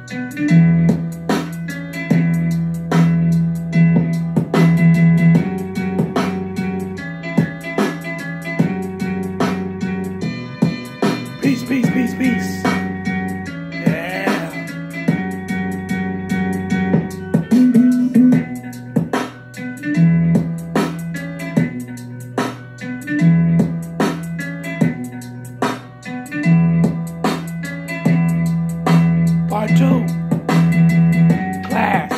Peace, peace, peace, peace. Yeah. Part 2. Class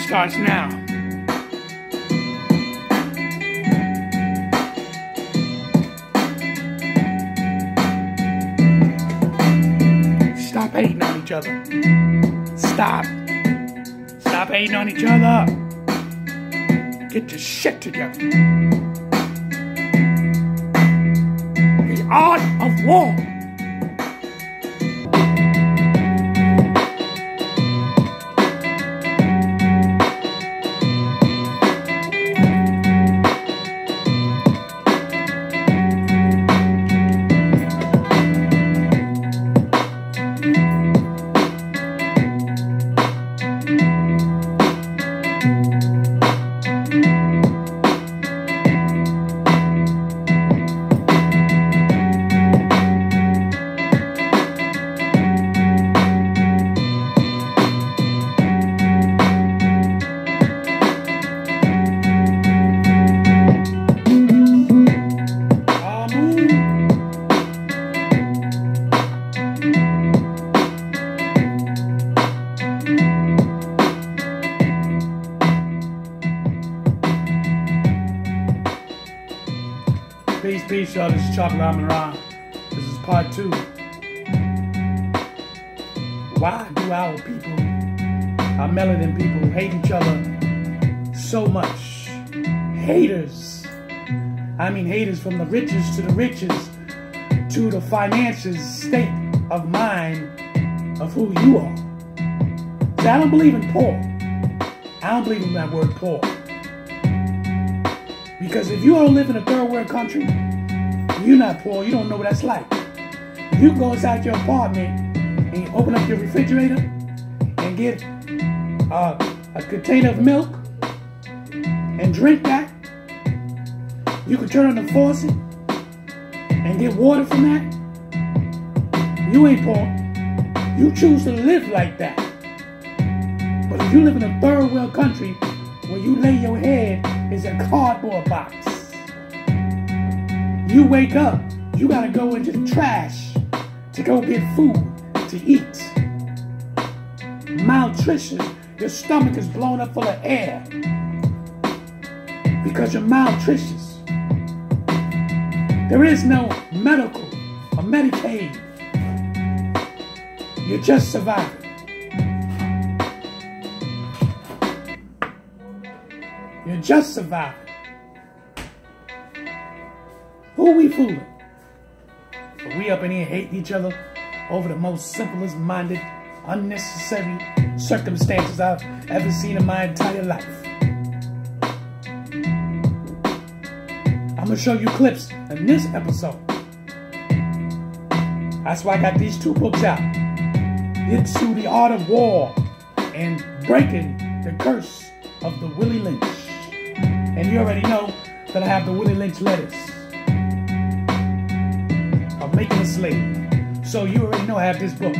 starts now. Stop hating on each other. Stop. Stop hating on each other. Get your shit together. The art of war. Peace, peace, y'all. This is Chocolate Amun Ra. This is part 2. Why do our people, our melanin people, hate each other so much? Haters. I mean haters from the richest to the richest to the finances state of mind of who you are. See, I don't believe in poor. I don't believe in that word poor. Because if you don't live in a third world country, you're not poor. You don't know what that's like. If you go inside your apartment and you open up your refrigerator and get a container of milk and drink that, you can turn on the faucet and get water from that. You ain't poor. You choose to live like that. But if you live in a third world country where you lay your head is a cardboard box, you wake up, you gotta go into the trash to go get food to eat. Malnutrition, your stomach is blown up full of air because you're malnutritious. There is no medical or Medicaid. You're just surviving. You're just surviving. Who are we fooling? But we up in here hating each other over the most simplest minded, unnecessary circumstances I've ever seen in my entire life. I'm gonna show you clips in this episode. That's why I got these 2 books out. Into the Art of War and Breaking the Curse of the Willie Lynch. And you already know that I have the Willie Lynch letters of making a slave. So you already know I have this book.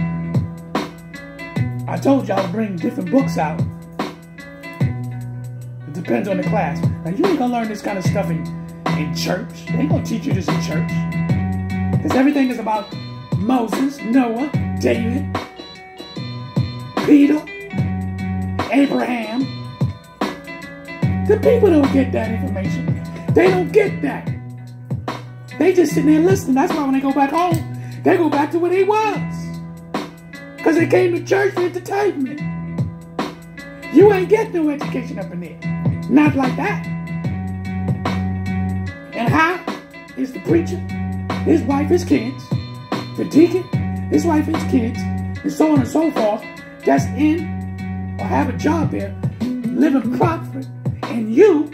I told y'all to bring different books out. It depends on the class. Now you ain't gonna learn this kind of stuff in church. They ain't gonna teach you this in church. Because everything is about Moses, Noah, David, Peter, Abraham. The people don't get that information. They don't get that. They just sitting there listening. That's why when they go back home, they go back to where they was. Because they came to church for entertainment. You ain't get no education up in there. Not like that. And how is the preacher, his wife, his kids, the deacon, his wife, his kids, and so on and so forth, that's in or have a job there, living properly, and you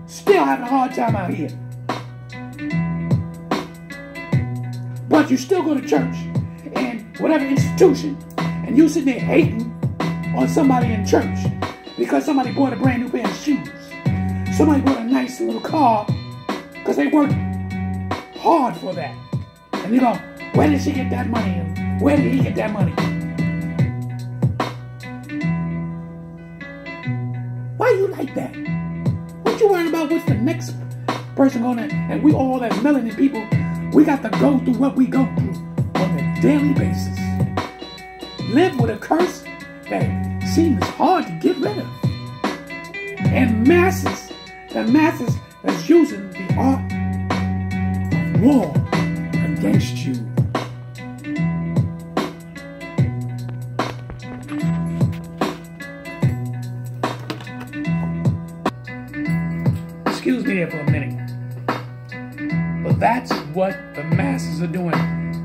still having a hard time out here. But you still go to church, and whatever institution, and you sitting there hating on somebody in church because somebody bought a brand new pair of shoes. Somebody bought a nice little car because they worked hard for that. And you go, where did she get that money? And where did he get that money? Why you like that? What you worrying about what's the next person going to, and we all as melanin people, we got to go through what we go through on a daily basis. Live with a curse that seems hard to get rid of. And the masses that's using the art of war against you. Excuse me there for a minute. But that's what the masses are doing.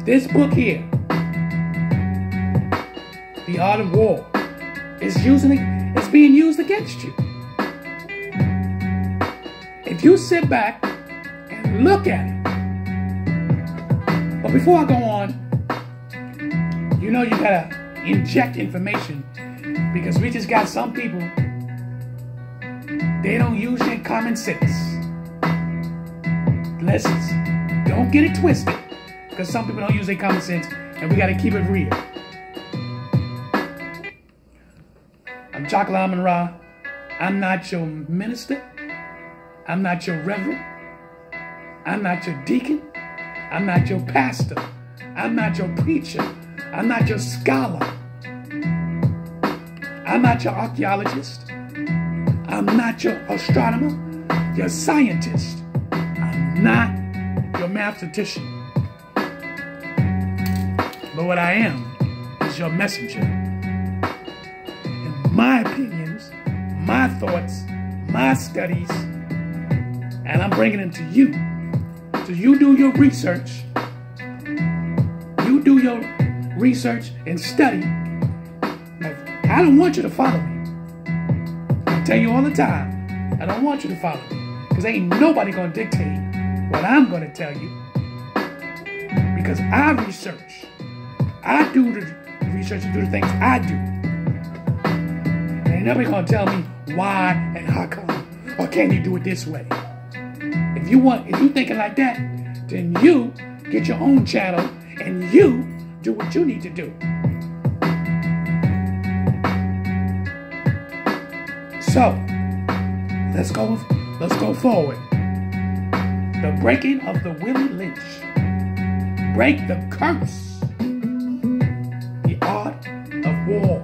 This book here, The Art of War, is being used against you. If you sit back and look at it. But before I go on, you know you gotta inject information, because we just got some people, they don't use their common sense. Listen, don't get it twisted, because some people don't use their common sense, and we gotta keep it real. I'm Chocolate Amun Ra. I'm not your minister. I'm not your reverend. I'm not your deacon. I'm not your pastor. I'm not your preacher. I'm not your scholar. I'm not your archaeologist. I'm not your astronomer, your scientist. I'm not your mathematician. But what I am is your messenger. And my opinions, my thoughts, my studies, and I'm bringing them to you. So you do your research. You do your research and study. I don't want you to follow me. I tell you all the time, I don't want you to follow me. Because ain't nobody going to dictate what I'm going to tell you. Because I research. I do the research and do the things I do. And ain't nobody going to tell me why and how come. Or can you do it this way? If you thinking like that, then you get your own channel and you do what you need to do. So, let's go forward. The breaking of the Willie Lynch. Break the curse. The art of war.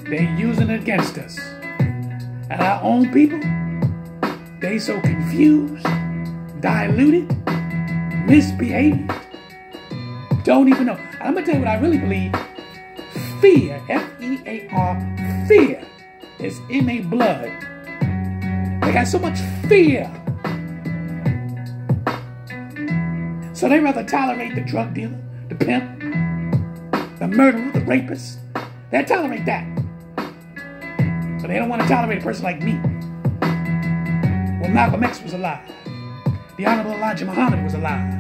They're using it against us. And our own people, they so confused, diluted, misbehaved, don't even know. I'm going to tell you what I really believe. Fear, F-E-A-R, fear is in their blood. They got so much fear. So they rather tolerate the drug dealer, the pimp, the murderer, the rapist. They tolerate that. But they don't want to tolerate a person like me. When Malcolm X was alive, the Honorable Elijah Muhammad was alive,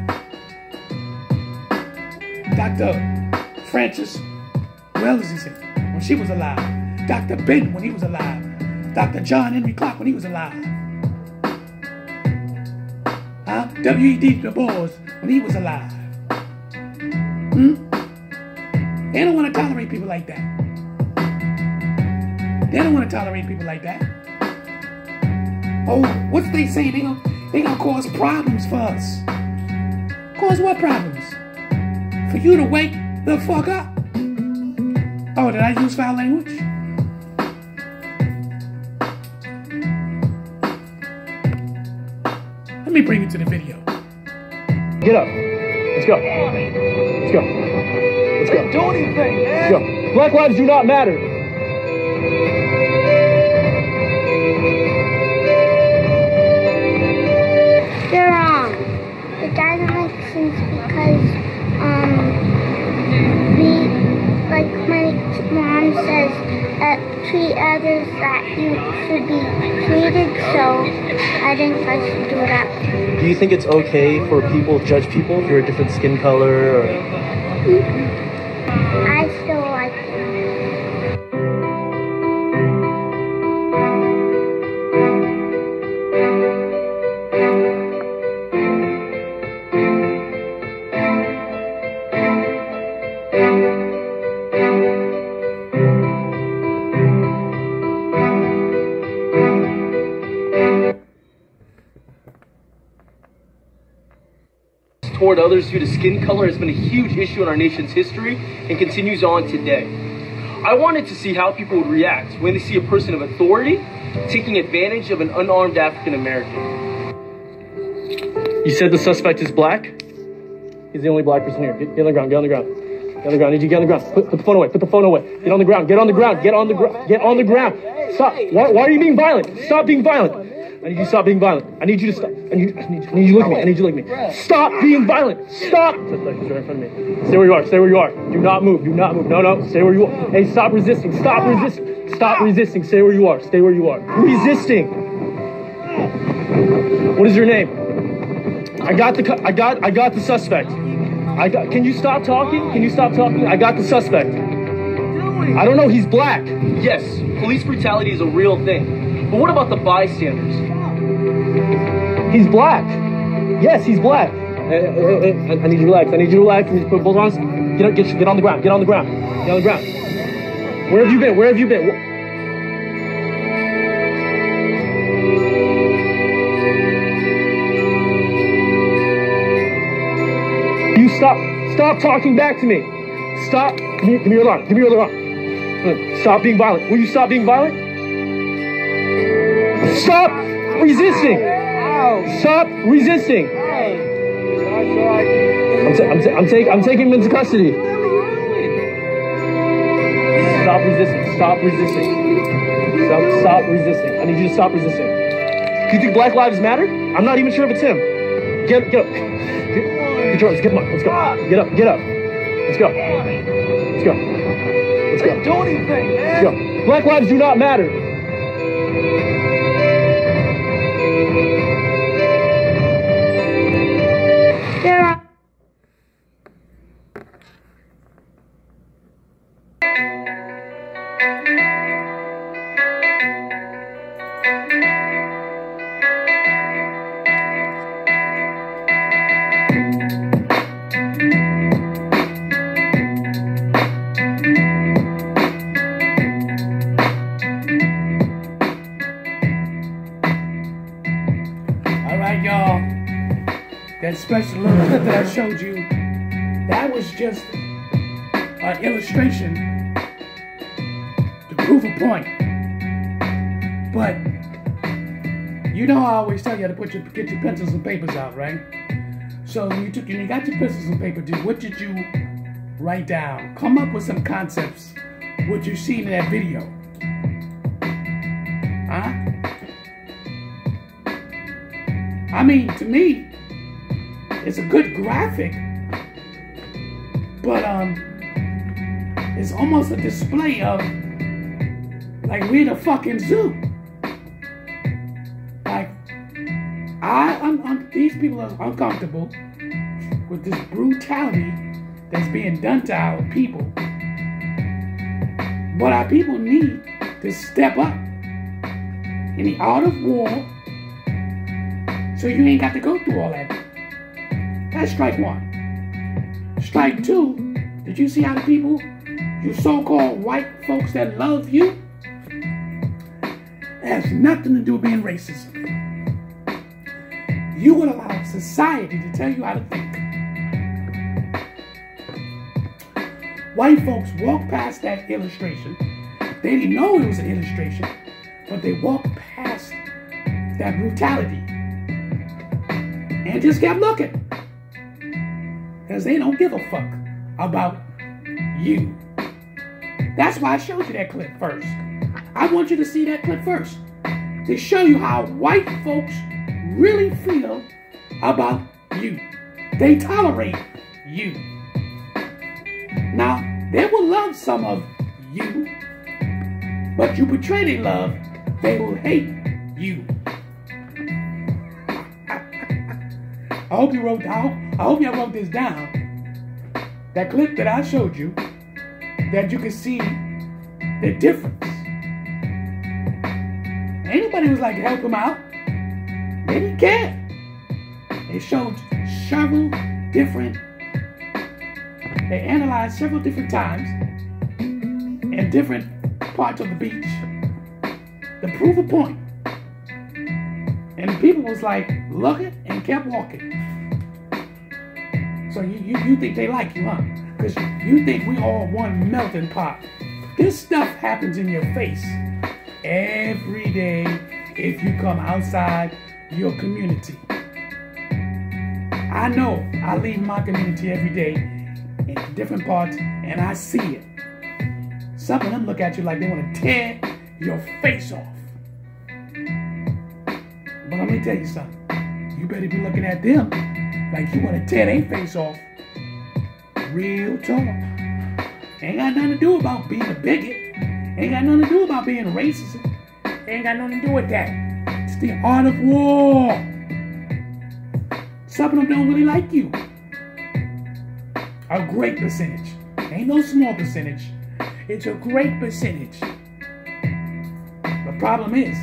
Dr. Frances Wellesley, when she was alive, Dr. Ben when he was alive, Dr. John Henry Clark when he was alive, W.E.D. Du Bois when he was alive. They don't want to tolerate people like that. They don't want to tolerate people like that. Oh, what's they say? They gonna cause problems for us. Cause what problems? For you to wake the fuck up. Oh, did I use foul language? Let me bring you to the video. Get up. Let's go. Let's go. Let's go. Do anything, man. Let's go. Black lives do not matter. You're wrong. It doesn't make sense because, like my mom says, treat others that you should be treated, so I think I should do that. Do you think it's okay for people to judge people if you're a different skin color? Or... I still like it. Toward others due to skin color has been a huge issue in our nation's history and continues on today. I wanted to see how people would react when they see a person of authority taking advantage of an unarmed African American. You said the suspect is black? He's the only black person here. Get on the ground, get on the ground. Get on the ground, I need you to get on the ground. Put the phone away, put the phone away. Get on the ground, get on the ground, get on the ground, get on the ground. Stop, why are you being violent? Stop being violent. I need you to stop being violent. I need you to stop. I need you to look at me. I need you to look at me. Stop being violent. Stop. Suspect is right in front of me. Stay where you are. Stay where you are. Do not move. Do not move. No. Stay where you are. Hey, stop resisting. Stop resisting. Stop resisting. Stay where you are. Stay where you are. Resisting. What is your name? I got the suspect. Can you stop talking? Can you stop talking? I got the suspect. I don't know. He's black. Yes, police brutality is a real thing. But what about the bystanders? He's black. Yes, he's black. I need you to relax. I need you to relax. I need you to put both arms. Get on the ground. Get on the ground. Get on the ground. Where have you been? Where have you been? You stop talking back to me. Stop. Give me your arm. Give me your arm. Stop being violent. Will you stop being violent? Stop resisting. Stop resisting. I'm taking him into custody. Stop resisting. Stop resisting. Stop resisting. I need you to stop resisting. Do you think Black Lives Matter? I'm not even sure if it's him. Get up. Get your arms. Get him up. Let's go. Get up. Let's go. Let's go. Let's go. Do anything, man. Let's go. Black lives do not matter. Y'all, that special little clip that I showed you, that was just an illustration to prove a point. But you know, I always tell you to get your pencils and papers out, right? So when you got your pencils and paper, what did you write down? Come up with some concepts, what you seen in that video. Huh? I mean, to me, it's a good graphic, but it's almost a display of, like, we're in a fucking zoo. Like, these people are uncomfortable with this brutality that's being done to our people. But our people need to step up in the art of war, so you ain't got to go through all that. That's strike one. Strike two, did you see how the people, you so-called white folks that love you, it has nothing to do with being racist. You would allow society to tell you how to think. White folks walked past that illustration. They didn't know it was an illustration, but they walked past that brutality and just kept looking, because they don't give a fuck about you. That's why I showed you that clip first. I want you to see that clip first, to show you how white folks really feel about you. They tolerate you. Now, they will love some of you, but you betray their love, they will hate you. I hope y'all wrote this down. That clip that I showed you, that you can see the difference. Anybody was like, help him out, they didn't care. They showed several different, they analyzed several different times in different parts of the beach to prove a point. And the people was like, look it, and kept walking. So you think they like you, huh? Because you think we all one melting pot. This stuff happens in your face every day if you come outside your community. I know I leave my community every day in different parts and I see it. Some of them look at you like they want to tear your face off. But let me tell you something. You better be looking at them like you want to tear their face off. Real talk. Ain't got nothing to do about being a bigot. Ain't got nothing to do about being racist. Ain't got nothing to do with that. It's the art of war. Some of them don't really like you. A great percentage. Ain't no small percentage. It's a great percentage. The problem is,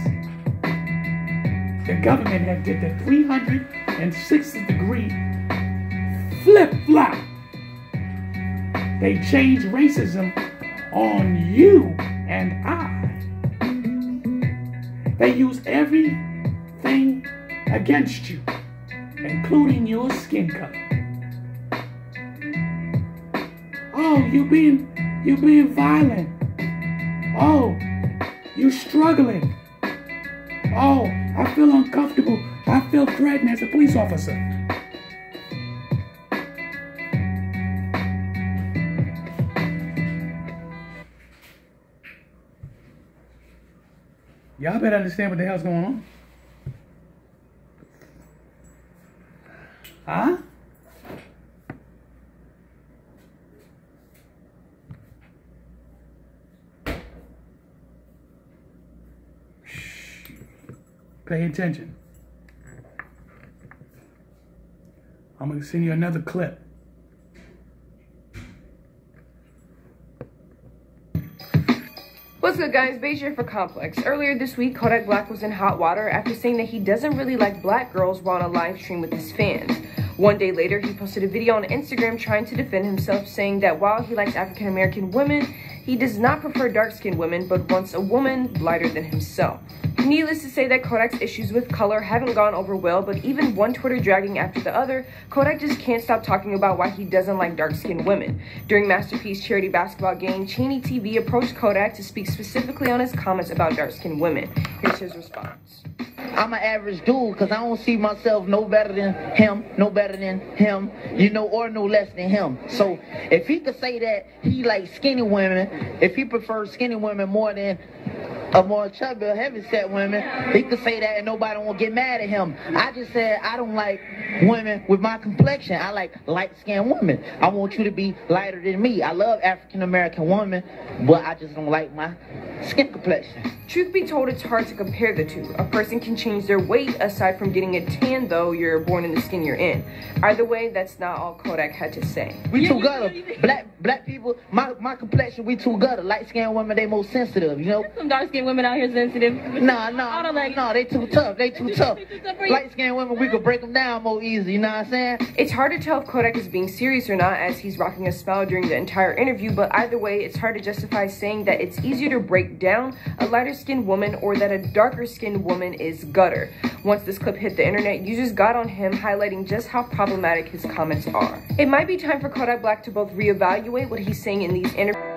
the government has did the 360-degree flip-flop. They changed racism on you and I. They use everything against you, including your skin color. Oh, you being violent. Oh, you struggling. Oh, I feel uncomfortable. I feel threatened as a police officer. Y'all better understand what the hell's going on. Huh? Pay attention. I'm going to send you another clip. What's good, guys? Beige here for Complex. Earlier this week, Kodak Black was in hot water after saying that he doesn't really like black girls while on a live stream with his fans. One day later, he posted a video on Instagram trying to defend himself, saying that while he likes African American women, he does not prefer dark-skinned women, but wants a woman lighter than himself. Needless to say that Kodak's issues with color haven't gone over well, but even one Twitter dragging after the other, Kodak just can't stop talking about why he doesn't like dark-skinned women. During Masterpiece charity basketball game, Cheney TV approached Kodak to speak specifically on his comments about dark-skinned women. Here's his response. I'm an average dude because I don't see myself no better than him, no better than him, you know, or no less than him. So if he could say that he likes skinny women, if he prefers skinny women more than a more chubby or heavy-set women, he could say that and nobody won't get mad at him. I just said I don't like women with my complexion. I like light-skinned women. I want you to be lighter than me. I love African-American women, but I just don't like my skin complexion. Truth be told, it's hard to compare the two. A person can change their weight aside from getting a tan, though you're born in the skin you're in. Either way, that's not all Kodak had to say. We too gutter. Black people, my complexion, we too gutter. Light-skinned women, they most sensitive, you know? Some dark-skinned women out here sensitive. No, they too tough. They too tough. Light-skinned women, we could break them down more easy, you know what I'm saying? It's hard to tell if Kodak is being serious or not, as he's rocking a smile during the entire interview, but either way, it's hard to justify saying that it's easier to break down a lighter-skinned woman or that a darker-skinned woman is gutter. Once this clip hit the internet, users got on him, highlighting just how problematic his comments are. It might be time for Kodak Black to both reevaluate what he's saying in these interviews.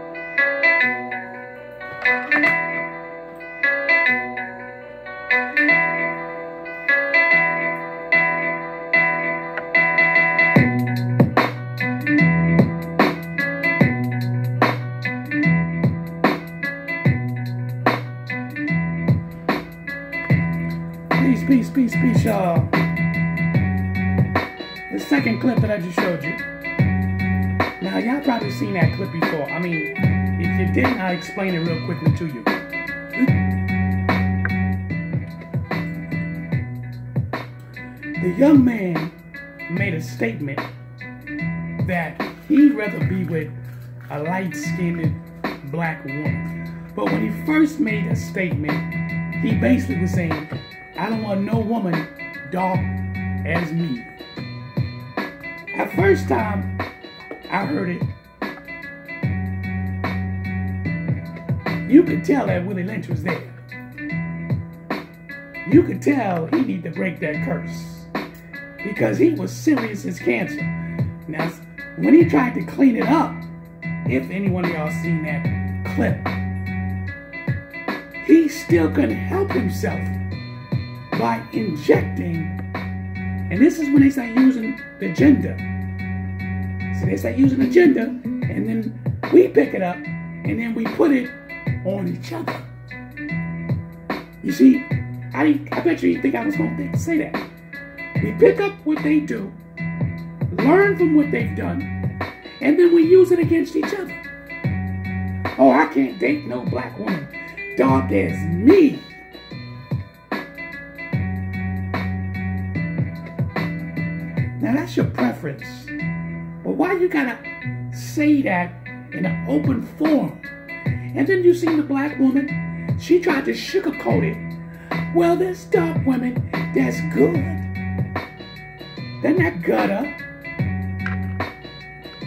Peace, y'all. The second clip that I just showed you. Now, y'all probably seen that clip before. I mean, if you didn't, I'll explain it real quickly to you. The young man made a statement that he'd rather be with a light-skinned black woman. But when he first made a statement, he basically was saying, I don't want no woman dark as me. At first time I heard it, you could tell that Willie Lynch was there. You could tell he needed to break that curse because he was serious as cancer. Now, when he tried to clean it up, if anyone of y'all seen that clip, he still couldn't help himself by injecting, and this is when they start using the gender. So they start using the gender, and then we pick it up, and then we put it on each other. You see, I bet you think I was going to say that. We pick up what they do, learn from what they've done, and then we use it against each other. Oh, I can't date no black woman dark as me. Now that's your preference. But why you gotta say that in an open forum? And then you see the black woman, she tried to sugarcoat it. Well, there's dark women that's good. They're not gutter.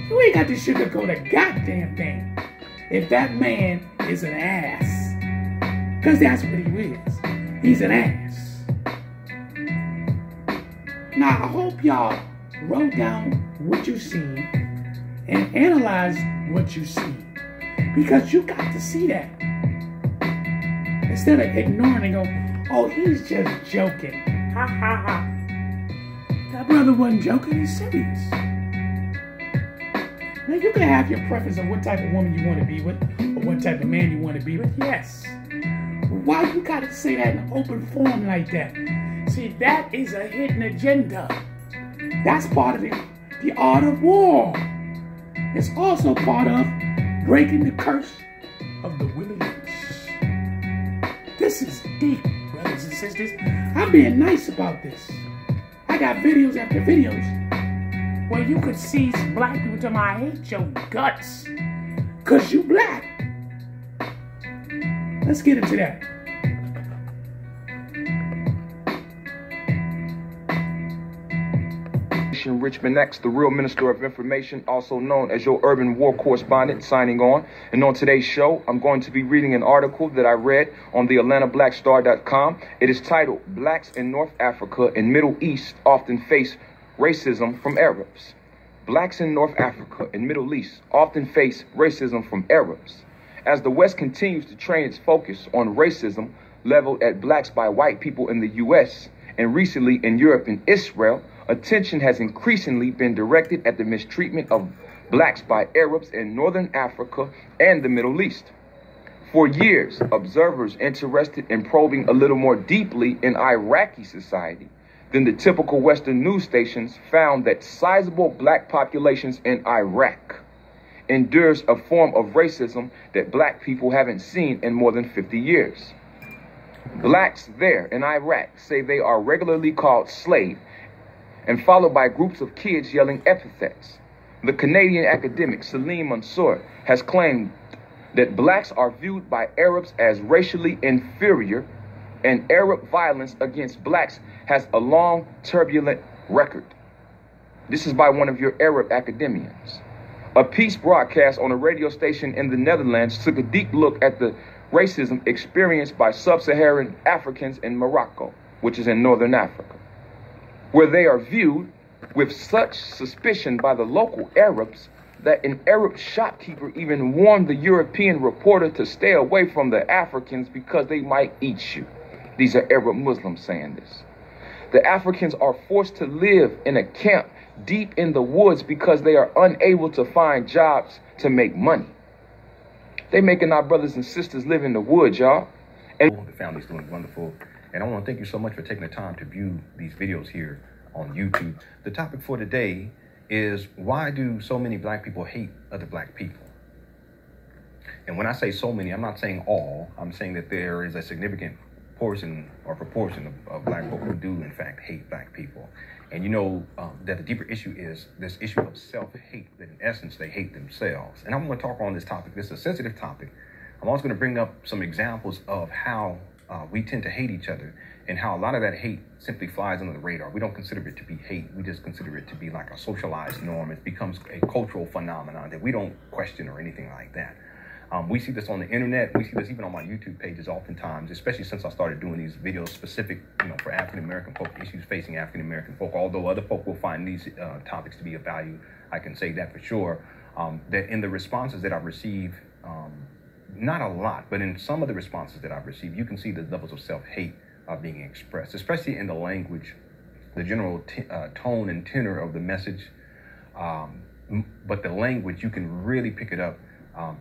You ain't got to sugarcoat a goddamn thing if that man is an ass. Because that's what he is. He's an ass. Now, I hope y'all wrote down what you seen and analyze what you see. Because you got to see that. Instead of ignoring and go, oh, he's just joking. Ha ha ha. That brother wasn't joking, he's serious. Now you can have your preference of what type of woman you want to be with or what type of man you want to be with, yes. But why you gotta say that in an open forum like that? See, that is a hidden agenda. That's part of the art of war. It's also part of breaking the curse of the Willie Lynch. This is deep, brothers and sisters. I'm being nice about this. I got videos after videos where you could see black people tell me, I hate your guts because you black. Let's get into that. Richmond X, the real minister of information, also known as your urban war correspondent, signing on. And on today's show, I'm going to be reading an article that I read on the AtlantaBlackStar.com. It is titled, Blacks in North Africa and Middle East Often Face Racism from Arabs. Blacks in North Africa and Middle East often face racism from Arabs. As the West continues to train its focus on racism leveled at blacks by white people in the U.S. and recently in Europe and Israel, attention has increasingly been directed at the mistreatment of blacks by Arabs in Northern Africa and the Middle East. For years, observers interested in probing a little more deeply in Iraqi society than the typical Western news stations found that sizable black populations in Iraq endures a form of racism that black people haven't seen in more than 50 years. Blacks there in Iraq say they are regularly called slave and followed by groups of kids yelling epithets. The Canadian academic Salim Mansour has claimed that blacks are viewed by Arabs as racially inferior, and Arab violence against blacks has a long, turbulent record. This is by one of your Arab academians. A piece broadcast on a radio station in the Netherlands took a deep look at the racism experienced by sub-Saharan Africans in Morocco, which is in Northern Africa, where they are viewed with such suspicion by the local Arabs that an Arab shopkeeper even warned the European reporter to stay away from the Africans because they might eat you. These are Arab Muslims saying this. The Africans are forced to live in a camp deep in the woods because they are unable to find jobs to make money. They making our brothers and sisters live in the woods, y'all. And the family's doing wonderful. And I want to thank you so much for taking the time to view these videos here on YouTube. The topic for today is, why do so many black people hate other black people? And when I say so many, I'm not saying all. I'm saying that there is a significant portion or proportion of black folk who do, in fact, hate black people. And you know that the deeper issue is this issue of self-hate, that in essence, they hate themselves. And I'm going to talk on this topic. This is a sensitive topic. I'm also going to bring up some examples of how we tend to hate each other and how a lot of that hate simply flies under the radar. We don't consider it to be hate. We just consider it to be like a socialized norm. It becomes a cultural phenomenon that we don't question or anything like that. We see this on the internet. We see this even on my YouTube pages oftentimes, especially since I started doing these videos specific, for African-American folk, issues facing African-American folk. Although other folk will find these topics to be of value, I can say that for sure. That in the responses that I've received, not a lot, but in some of the responses that I've received, you can see the levels of self-hate being expressed, especially in the language, the general tone and tenor of the message. But the language, you can really pick it up.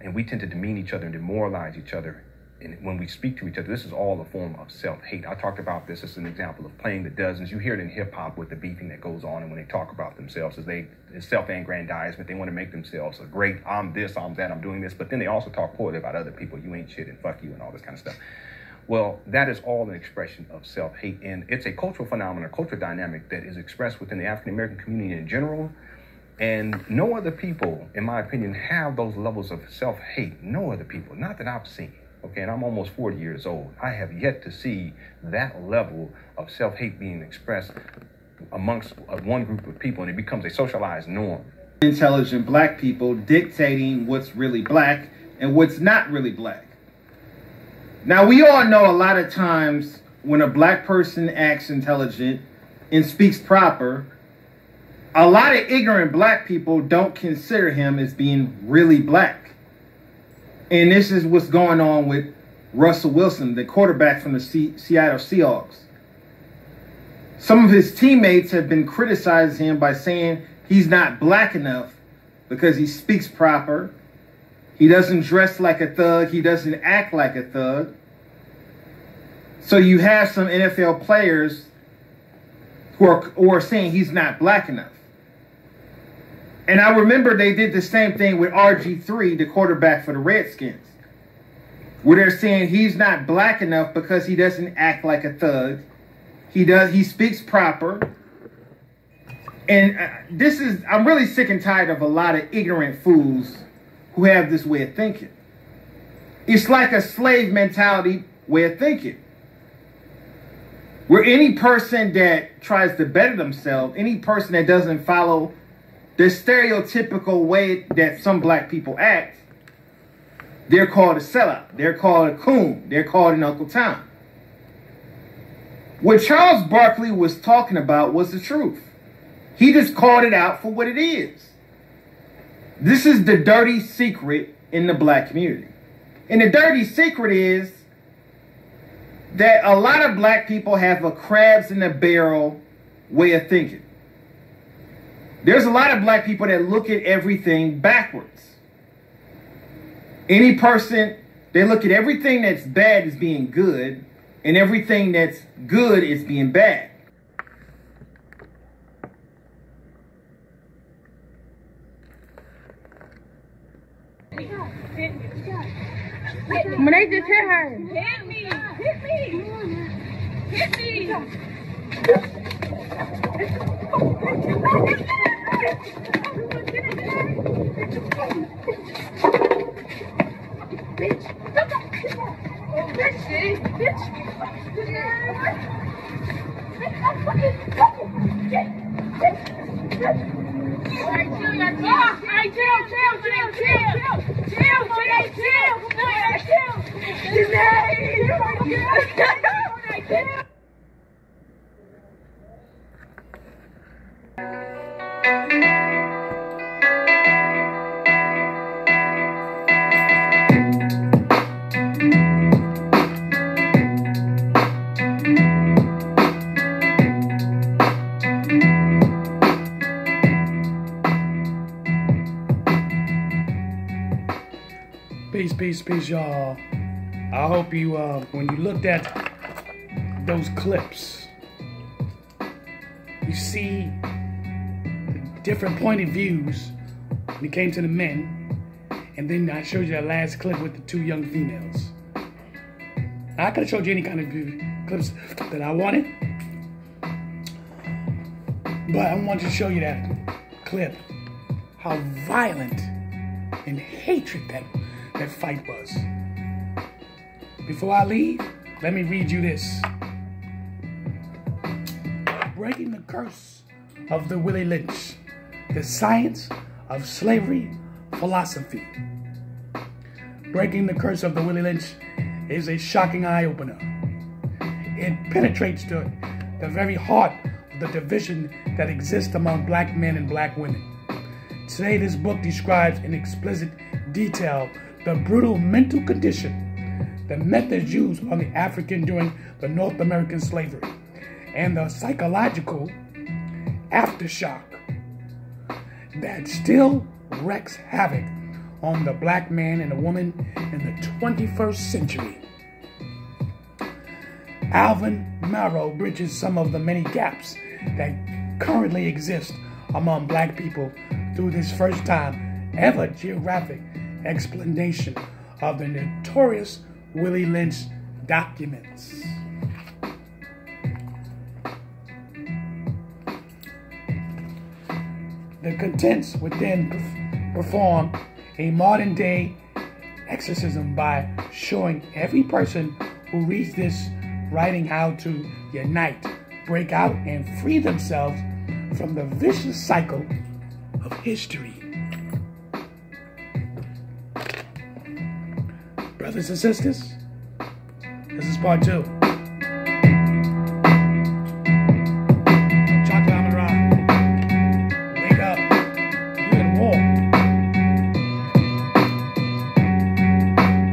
And we tend to demean each other and demoralize each other. And when we speak to each other, this is all a form of self-hate. I talked about this as an example of playing the dozens. You hear it in hip-hop with the beefing that goes on, and when they talk about themselves, it's self-aggrandizement. They want to make themselves a great, I'm this, I'm that, I'm doing this. But then they also talk poorly about other people. You ain't shit and fuck you and all this kind of stuff. Well, that is all an expression of self-hate. And it's a cultural phenomenon, a cultural dynamic that is expressed within the African-American community in general. And no other people, in my opinion, have those levels of self-hate. No other people, not that I've seen. Okay, and I'm almost 40 years old. I have yet to see that level of self-hate being expressed amongst one group of people, and it becomes a socialized norm. Intelligent black people dictating what's really black and what's not really black. Now, we all know a lot of times when a black person acts intelligent and speaks proper, a lot of ignorant black people don't consider him as being really black. And this is what's going on with Russell Wilson, the quarterback from the Seattle Seahawks. Some of his teammates have been criticizing him by saying he's not black enough because he speaks proper. He doesn't dress like a thug. He doesn't act like a thug. So you have some NFL players who are saying he's not black enough. And I remember they did the same thing with RG3, the quarterback for the Redskins, where they're saying he's not black enough because he doesn't act like a thug. He speaks proper. And I'm really sick and tired of a lot of ignorant fools who have this way of thinking. It's like a slave mentality way of thinking, where any person that tries to better themselves, any person that doesn't follow the stereotypical way that some black people act, they're called a sellout. They're called a coon. They're called an Uncle Tom. What Charles Barkley was talking about was the truth. He just called it out for what it is. This is the dirty secret in the black community. And the dirty secret is that a lot of black people have a crabs in the barrel way of thinking. There's a lot of black people that look at everything backwards. Any person, they look at everything that's bad as being good, and everything that's good as being bad. When they just hit her. Hit me! Hit me! Hit me! Peace, y'all. I hope you, when you looked at those clips, you see the different point of views when it came to the men and And then I showed you that last clip with the two young females. I could have showed you any kind of clips that I wanted. But I want to show you that clip. How violent and hatred that fight was. Before I leave, let me read you this. Breaking the curse of the Willie Lynch, the science of slavery philosophy. Breaking the curse of the Willie Lynch is a shocking eye-opener. It penetrates to the very heart of the division that exists among black men and black women. Today, this book describes in explicit detail the brutal mental condition, the methods used on the African during the North American slavery, and the psychological aftershock that still wreaks havoc on the black man and the woman in the 21st century. Amun Ra bridges some of the many gaps that currently exist among black people through this first time ever geographic explanation of the notorious Willie Lynch documents. The contents would then perform a modern day exorcism by showing every person who reads this writing how to unite, break out, and free themselves from the vicious cycle of history. Brothers and sisters, this is part 2. Amun Ra. Wake up. You're in war.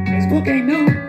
This book ain't new.